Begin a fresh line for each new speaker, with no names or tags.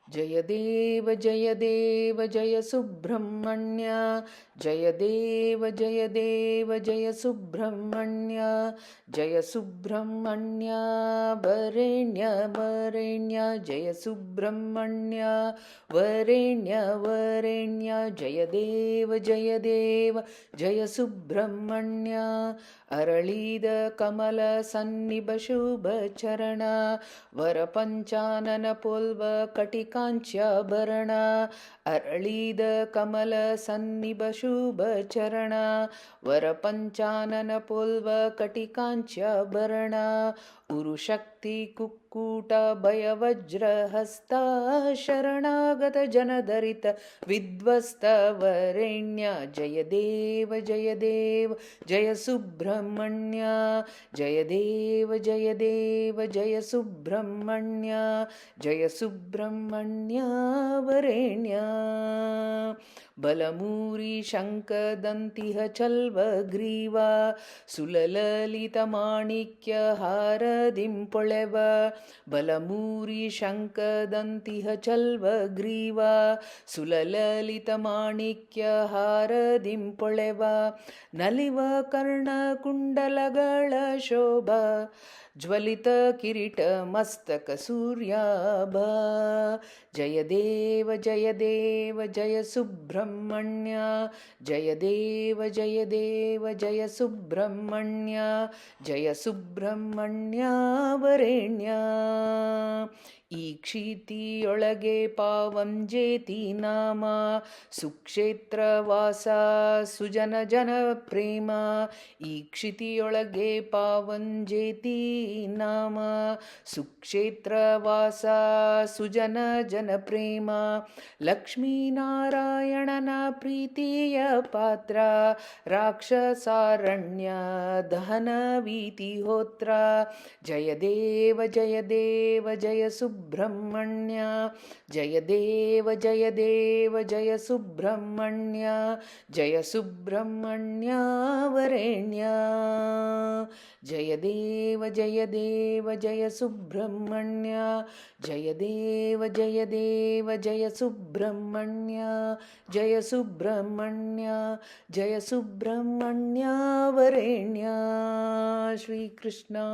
जय देव जय सुब्रह्मण्य जय देव जय सुब्रह्मण्य जय सुब्रह्मण्य वरेण्य वरेण्य जय सुब्रह्मण्य वरेण्य वरेण्य जय देव जय सुब्रह्मण्य अरळीद कमल सन्निभ शुभ चरण वर पंचानन पोल्व कटिकांच्याभरण अरळीद कमल सन्निभ शुभ चरण वर पंचानन पोल्व कटिकांच्याभरण उरुशक्ति कुक्कुट भयवज्र हस्ता शरणागत जनदरित विध्वस्त वरेण्य जय देव जय सुब्रह्मण्य जय देव जय सुब्रह्मण्य जय सुब्रह्मण्य वरेण्य बलमूरी शङ्खदन्तिः चल्वग्रीवा सुललितमाणिक्य हारदिं पೊಳೆವ बलमूरी शङ्खदन्तिः चल्वग्रीवा सुललितमाणिक्य हारदिं ಪೊಳೆವ ನಲಿವ ಕರ್ಣಕುಂಡಲಗಳ ಶೋಭಾ ज्वलित किरीट मस्तक सूर्याभा जय देव जय सुब्रह्मण्य जय देव जय सुब्रह्मण्य जय सुब्रह्मण्य वरेण्य ಈ ಕ್ಷಿತಿಯೊಳಗೆ ಪಾವಂಜೇತಿ ನಾಮ ಸುಕ್ಷೇತ್ರ ವಾಸ ಸುಜನ ಜನ ಪ್ರೇಮ ಈ ಕ್ಷಿತಿಯೊಳಗೆ ಪಾವಂಜೇತಿ ನಾಮ ಸುಕ್ಷೇತ್ರ ವಾಸ ಸುಜನ ಜನ ಪ್ರೇಮ ಲಕ್ಷ್ಮೀನಾರಾಯಣನ ಪ್ರೀತಿಯ ಪಾತ್ರ ರಾಕ್ಷಸಾರಣ್ಯ ದಹನ ವೀತಿ ಹೋತ್ರ ಜಯ ದೇವ ಜಯ ಸುಬ್ರಹ್ಮಣ್ಯ ಜಯ ದೇವ ಜಯ ಸುಬ್ರಹ್ಮಣ್ಯ ಜಯ ಸುಬ್ರಹ್ಮಣ್ಯ ವರೇಣ್ಯ ಜಯ ದೇವ ಜಯ ಸುಬ್ರಹ್ಮಣ್ಯ ಜಯ ದೇವ ಜಯ ಸುಬ್ರಹ್ಮಣ್ಯ ಜಯ ಸುಬ್ರಹ್ಮಣ್ಯ ಜಯ ಸುಬ್ರಹ್ಮಣ್ಯ ವರೇಣ್ಯ ಶ್ರೀಕೃಷ್ಣಾರ್ಪಣಮಸ್ತು.